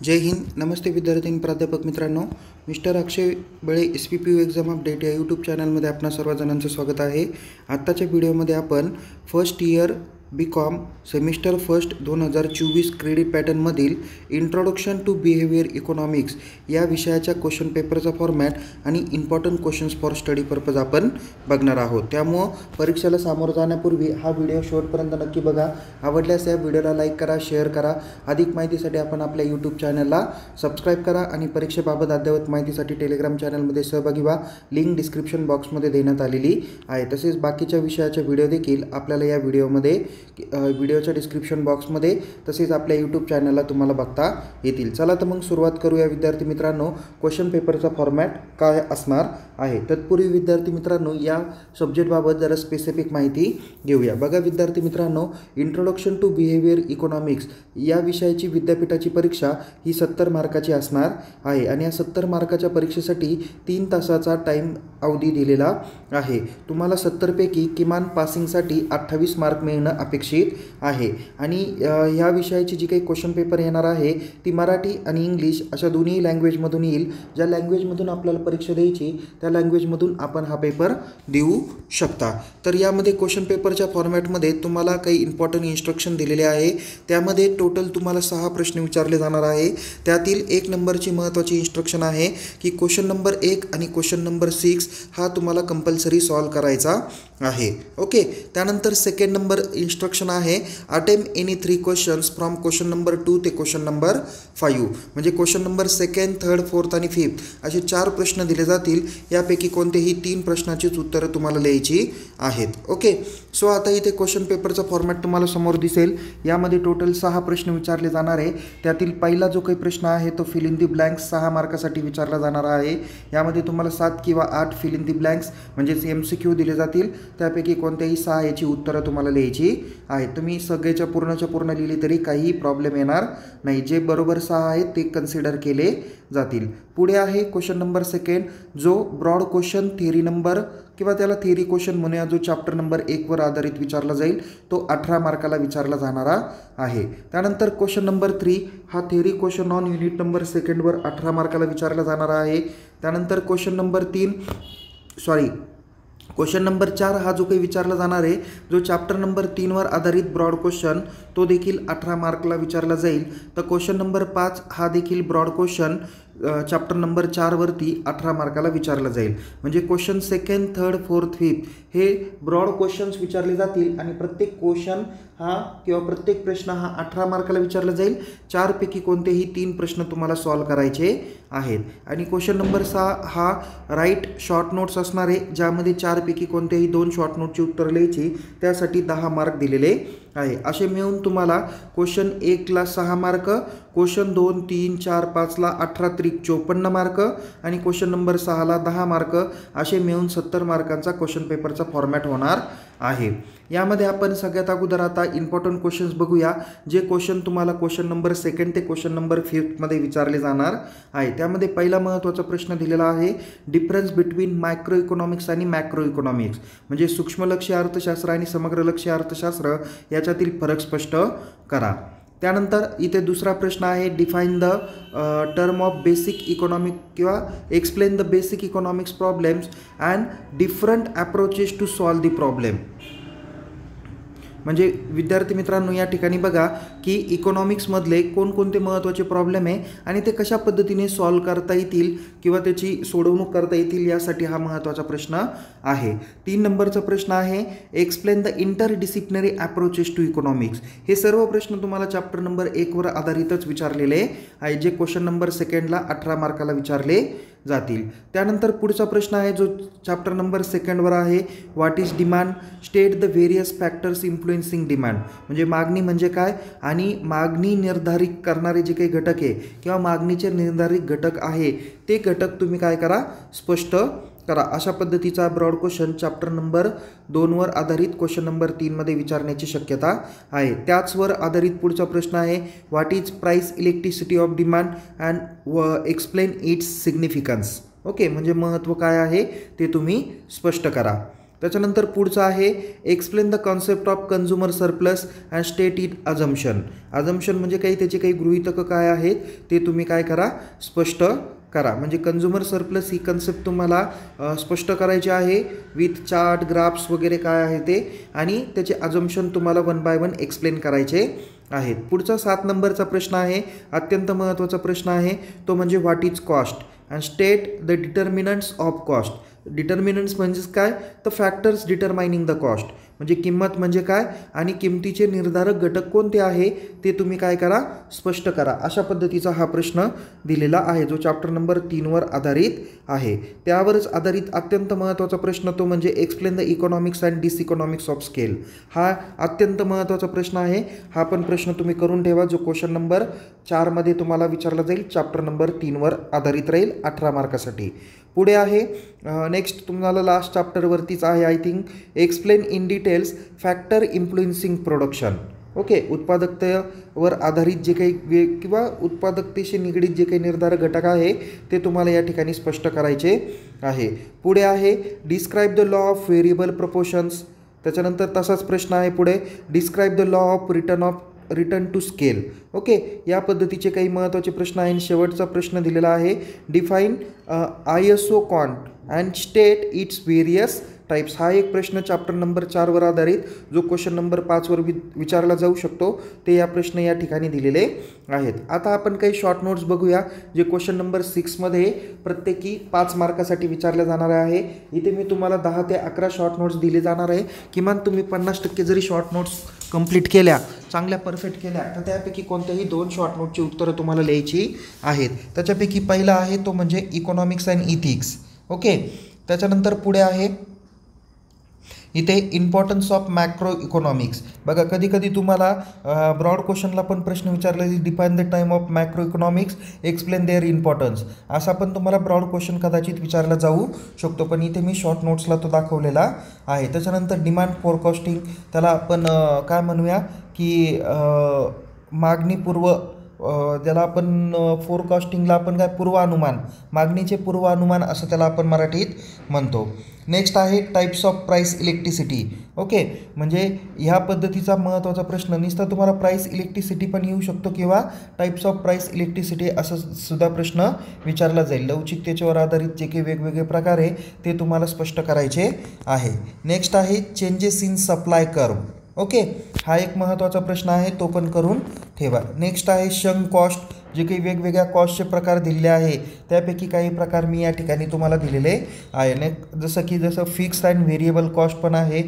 जय हिंद. नमस्ते विद्यार्थी प्राध्यापक मित्रांनो. Mister Akshay Bale SPPU exam update या यूट्यूब चॅनलमध्ये आपणा सर्वजणांचं स्वागत आहे. आत्ताच्या व्हिडिओमध्ये आपण first year BCom semester first 2024 credit पॅटर्नमधील इंट्रोडक्शन टू बिहेवियर इकॉनॉमिक्स या विषयाच्या क्वेश्चन पेपरचा फॉर्मॅट आणि important questions for study purpose आपण बघणार आहोत. त्यामुळं परीक्षेला सामोरं जाण्यापूर्वी हा व्हिडिओ शेवटपर्यंत नक्की बघा. आवडल्यास या व्हिडिओला लाईक करा, शेअर करा. अधिक माहितीसाठी आपण आपल्या यूट्यूब चॅनलला सबस्क्राईब करा आणि परीक्षेबाबत अद्ययावत माहितीसाठी टेलिग्राम चॅनलमध्ये सहभागी व्हा. लिंक डिस्क्रिप्शन बॉक्समध्ये देण्यात आलेली आहे. तसेच बाकीच्या विषयाचे व्हिडिओ देखील आपल्याला या व्हिडिओच्या डिस्क्रिप्शन बॉक्समध्ये तसेच आपल्या यूट्यूब चॅनलला तुम्हाला बघता येतील. चला तर मग सुरुवात करूया विद्यार्थी मित्रांनो. क्वेश्चन पेपरचा फॉर्मॅट काय असणार आहे. तत्पूर्वी विद्यार्थी मित्रांनो या सब्जेक्टबाबत जरा स्पेसिफिक माहिती घेऊया. बघा विद्यार्थी मित्रांनो, इंट्रोडक्शन टू बिहेवियर इकॉनॉमिक्स या विषयाची विद्यापीठाची परीक्षा ही 70 मार्काची असणार आहे आणि या 70 मार्काच्या परीक्षेसाठी 3 तासाचा टाईम अवधी दिलेला आहे. तुम्हाला 70 पैकी किमान पासिंगसाठी 28 मार्क मिळणं अपेक्षित आहे आणि ह्या विषयाची जी काही क्वेश्चन पेपर येणार आहे ती मराठी आणि इंग्लिश अशा दोन्ही लँग्वेजमधून येईल. ज्या लँग्वेजमधून आपल्याला परीक्षा द्यायची त्या लँग्वेजमधून आपण हा पेपर देऊ शकता. तर यामध्ये क्वेश्चन पेपरच्या फॉर्मॅटमध्ये तुम्हाला काही इम्पॉर्टंट इन्स्ट्रक्शन दिलेले आहे. त्यामध्ये टोटल तुम्हाला 6 प्रश्न विचारले जाणार आहे. त्यातील 1 नंबरची महत्त्वाची इन्स्ट्रक्शन आहे की क्वेश्चन नंबर 1 आणि क्वेश्चन नंबर 6 हा तुम्हाला कंपल्सरी सॉल्व करायचा आहे. ओके. त्यानंतर सेकंड नंबर इन्स्ट्रक्शन आहे attempt any 3 questions from question number 2 ते क्वेश्चन नंबर 5. म्हणजे question number 2nd, 3rd, 4th आणि 5th असे 4 प्रश्न दिले जातील. यापैकी कोणतेही 3 प्रश्नाचीच उत्तरं तुम्हाला लिहायची आहेत. ओके. सो आता इथे क्वेश्चन पेपरचा फॉर्मॅट तुम्हाला समोर दिसेल. यामध्ये टोटल 6 प्रश्न विचारले जाणार आहे. त्यातील पहिला जो काही प्रश्न आहे तो फिल इन दी ब्लँक्स 6 मार्कासाठी विचारला जाणार आहे. यामध्ये तुम्हाला 7 किंवा 8 फिल इन दी ब्लँक्स म्हणजेच MCQ दिले जातील. त्यापैकी कोणत्याही 6 याची उत्तरं तुम्हाला लिहायची आहेत. तुम्ही सगळ्याच्या पूर्ण लिहिली तरी काही प्रॉब्लेम येणार नाही. जे बरोबर 6 आहेत ते कन्सिडर केले जातील. पुढे आहे क्वेश्चन नंबर 2 जो ब्रॉड क्वेश्चन थेरी नंबर किंवा त्याला थेरी क्वेश्चन म्हणूया जो चॅप्टर नंबर 1 वर आधारित विचारला जाईल. तो 18 मार्काला विचारला जाणारा आहे. त्यानंतर क्वेश्चन नंबर 3 हा theory question on unit number 2 वर 18 मार्काला विचारला जाणारा आहे. त्यानंतर क्वेश्चन नंबर 4 हा जो काही विचारला जाणार आहे जो चॅप्टर नंबर 3 वर आधारित ब्रॉड क्वेश्चन तो देखील 18 मार्कला विचारला जाईल. तर क्वेश्चन नंबर 5 हा देखील ब्रॉड क्वेश्चन चॅप्टर नंबर 4 वरती 18 मार्काला विचारला जाईल. म्हणजे question 2nd, 3rd, 4th, 5th हे ब्रॉड क्वेश्चन्स विचारले जातील आणि प्रत्येक क्वेश्चन हा किंवा प्रत्येक प्रश्न हा 18 मार्काला विचारला जाईल. 4 पैकी कोणतेही 3 प्रश्न तुम्हाला सॉल्व करायचे आहेत. आणि क्वेश्चन नंबर 6 हा राईट शॉर्ट नोट्स असणार आहे. ज्यामध्ये 4 पैकी कोणतेही 2 शॉर्ट नोटची उत्तर लिहायची. त्यासाठी 10 मार्क दिलेले आहे. असे मिळून तुम्हाला क्वेश्चन 1ला 6 मार्क, क्वेश्चन 2, 3, 4, 5ला 18 त्रिक 54 मार्क आणि क्वेश्चन नंबर 6ला 10 मार्क असे मिळून 70 मार्कांचा क्वेश्चन पेपरचा फॉर्मॅट होणार आहे. यामध्ये आपण सगळ्यात अगोदर आता इम्पॉर्टंट क्वेश्चन्स बघूया. जे क्वेश्चन तुम्हाला क्वेश्चन नंबर 2 ते क्वेश्चन नंबर 5 मध्ये विचारले जाणार आहे. त्यामध्ये पहिला महत्त्वाचा प्रश्न दिलेला आहे डिफरन्स बिटवीन मायक्रो इकॉनॉमिक्स आणि मॅक्रो इकॉनॉमिक्स म्हणजे सूक्ष्मलक्षी अर्थशास्त्र आणि समग्रलक्षी अर्थशास्त्र याच्यातील फरक स्पष्ट करा. त्यानंतर इथे दुसरा प्रश्न आहे define the term of basic economic किंवा explain the basic economics problems and different approaches to solve the problem. म्हणजे विद्यार्थी मित्रांनो या ठिकाणी बघा की इकॉनॉमिक्समधले कोणकोणते महत्त्वाचे प्रॉब्लेम आहे आणि ते कशा पद्धतीने सॉल्व करता येतील किंवा त्याची सोडवणूक करता येतील यासाठी हा महत्त्वाचा प्रश्न आहे. 3 नंबरचा प्रश्न आहे explain the interdisciplinary approaches to economics. हे सर्व प्रश्न तुम्हाला चॅप्टर नंबर 1 वर आधारितच विचारलेले आहे जे क्वेश्चन नंबर 2ला 18 मार्काला विचारले जातील. त्यानंतर पुढचा प्रश्न आहे जो चॅप्टर नंबर 2 वर आहे what is demand, state the various factors influencing demand. म्हणजे मागणी म्हणजे काय आणि मागणी निर्धारित करणारे जे काही घटक आहे किंवा मागणीचे निर्धारित घटक आहे ते घटक तुम्ही काय करा स्पष्ट करा. अशा पद्धतीचा ब्रॉड क्वेश्चन चॅप्टर नंबर 2 वर आधारित क्वेश्चन नंबर 3 मध्ये विचारण्याची शक्यता आहे. त्याचवर आधारित पुढचा प्रश्न आहे what is price elasticity of demand and explain it's significance. Okay. म्हणजे महत्त्व काय आहे ते तुम्ही स्पष्ट करा. त्याच्यानंतर पुढचं आहे explain the concept of consumer surplus and state it assumption. Assumption म्हणजे काही त्याचे काही गृहीतक काय आहेत ते तुम्ही काय करा, स्पष्ट करा. म्हणजे कन्झ्युमर सरप्लस ही कन्सेप्ट तुम्हाला स्पष्ट करायची आहे विथ चार्ट ग्राफ्स वगैरे काय आहे ते, आणि त्याचे अझम्पशन तुम्हाला 1 बाय 1 एक्सप्लेन करायचे आहेत. पुढचा 7 नंबरचा प्रश्न आहे, अत्यंत महत्त्वाचा प्रश्न आहे, तो म्हणजे what is cost and state the determinants of cost. Determinants म्हणजेच काय, the factors determining the cost. म्हणजे किंमत म्हणजे काय आणि किमतीचे निर्धारक घटक कोणते आहे ते तुम्ही काय करा, स्पष्ट करा. अशा पद्धतीचा हा प्रश्न दिलेला आहे जो चॅप्टर नंबर 3वर आधारित आहे. त्यावरच आधारित अत्यंत महत्त्वाचा प्रश्न तो म्हणजे explain the economics and diseconomics of scale. हा अत्यंत महत्त्वाचा प्रश्न आहे. हा पण प्रश्न तुम्ही करून ठेवा जो क्वेश्चन नंबर 4मध्ये तुम्हाला विचारला जाईल. चॅप्टर नंबर 3वर आधारित राहील 18 मार्कासाठी. पुढे आहे नेक्स्ट तुम्हाला लास्ट चॅप्टरवरतीच आहे I think, explain in details factor influencing production. Okay, उत्पादकतेवर आधारित जे काही किंवा उत्पादकतेशी निगडीत जे काही निर्धारक घटक आहे ते तुम्हाला या ठिकाणी स्पष्ट करायचे आहे. पुढे आहे describe the law of variable proportions. त्याच्यानंतर तसाच प्रश्न आहे पुढे, describe the law of return to scale. Okay, या पद्धतीचे काही महत्त्वाचे प्रश्न आहे. शेवटचा प्रश्न दिलेला आहे, डिफाईन ISO कॉन्ट and state it's various types. हा एक प्रश्न चॅप्टर नंबर 4वर आधारित जो क्वेश्चन नंबर 5वर विचारला जाऊ शकतो ते या प्रश्न या ठिकाणी दिलेले आहेत. आता आपण काही शॉर्ट नोट्स बघूया जे क्वेश्चन नंबर 6मध्ये प्रत्येकी 5 मार्कासाठी विचारले जाणार आहे. इथे मी तुम्हाला 10 ते 11 शॉर्ट नोट्स दिले जाणार आहे. किमान तुम्ही 50% जरी शॉर्ट नोट्स कंप्लीट केल्या, चांगल्या परफेक्ट केल्या, तर त्यापैकी कोणत्याही 2 शॉर्ट नोटची उत्तरं तुम्हाला लिहायची आहेत. त्याच्यापैकी पहिला आहे तो म्हणजे इकॉनॉमिक्स अँड इथिक्स. ओके, त्याच्यानंतर पुढे आहे इथे इम्पॉर्टन्स ऑफ मॅक्रो इकॉनॉमिक्स. बघा कधी कधी तुम्हाला ब्रॉड क्वेश्चनला पण प्रश्न विचारले, define the time of macroeconomics, explain their importance, असा पण तुम्हाला ब्रॉड क्वेश्चन कदाचित विचारला जाऊ शकतो. पण इथे मी शॉर्ट नोट्सला तो दाखवलेला आहे. त्याच्यानंतर डिमांड फोरकास्टिंग, त्याला आपण काय म्हणूया की मागणीपूर्व, ज्याला आपण फोरकास्टिंगला आपण काय पूर्वानुमान, मागणीचे पूर्वानुमान असं त्याला आपण मराठीत म्हणतो. नेक्स्ट आहे types of price electricity. Okay, म्हणजे ह्या पद्धतीचा महत्त्वाचा प्रश्न, नुसता तुम्हाला प्राईस इलेक्ट्रिसिटी पण येऊ शकतो किंवा टाईप्स ऑफ प्राईस इलेक्ट्रिसिटी असं सुद्धा प्रश्न विचारला जाईल. लवचिकतेच्यावर आधारित जे काही वेगवेगळे प्रकार आहे ते तुम्हाला स्पष्ट करायचे आहे. नेक्स्ट आहे changes in supply curve. Okay, हा एक महत्त्वाचा प्रश्न आहे, तो पण करून ठेवा. नेक्स्ट आहे शंक कॉस्ट, जे काही वेगवेगळ्या कॉस्टचे प्रकार दिलेले आहे त्यापैकी काही प्रकार मी या ठिकाणी तुम्हाला दिलेले आहे. जसं फिक्स्ड अँड व्हेरिएबल कॉस्ट पण आहे.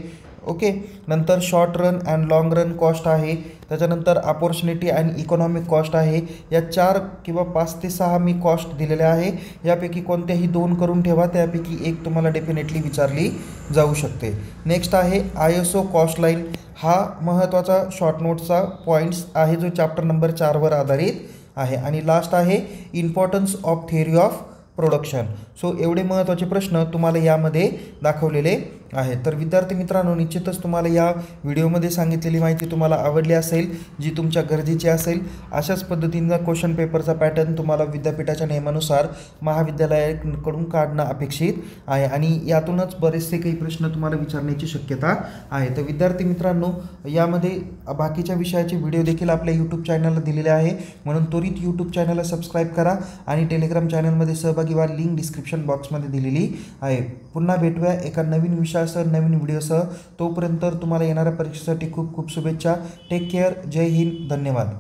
ओके, नंतर short run and long run cost आहे. त्याच्यानंतर अपॉर्च्युनिटी अँड इकॉनॉमिक कॉस्ट आहे. या 4 किंवा 5 ते 6 मी कॉस्ट दिलेल्या आहे. यापैकी कोणत्याही 2 करून ठेवा, त्यापैकी एक तुम्हाला डेफिनेटली विचारली जाऊ शकते. नेक्स्ट आहे ISO कॉस्ट लाईन. हा महत्त्वाचा शॉर्ट नोटचा पॉईंट्स आहे जो चॅप्टर नंबर 4वर आधारित आहे. आणि लास्ट आहे importance of theory of production. So एवढे महत्त्वाचे प्रश्न तुम्हाला यामध्ये दाखवलेले आहे. तर विद्यार्थी मित्रांनो, निश्चितच तुम्हाला या व्हिडिओमध्ये सांगितलेली माहिती तुम्हाला आवडली असेल, जी तुमच्या गरजेची असेल. अशाच पद्धतीनं क्वेश्चन पेपरचा पॅटर्न तुम्हाला विद्यापीठाच्या नियमानुसार महाविद्यालयाकडून काढणं अपेक्षित आहे आणि यातूनच बरेचसे काही प्रश्न तुम्हाला विचारण्याची शक्यता आहे. तर विद्यार्थी मित्रांनो, यामध्ये बाकीच्या विषयाचे व्हिडिओ देखील आपल्या यूट्यूब चॅनलला दिलेले आहे, म्हणून त्वरित यूट्यूब चॅनलला सबस्क्राईब करा आणि टेलिग्राम चॅनलमध्ये सहभागी व्हा. लिंक डिस्क्रिप्शन बॉक्समध्ये दिलेली आहे. पुन्हा भेटूया एका नवीन विषयासह, नवीन व्हिडिओसह. तोपर्यंत तुम्हाला येणाऱ्या परीक्षेसाठी खूप खूप शुभेच्छा. Take care. जय हिंद. धन्यवाद.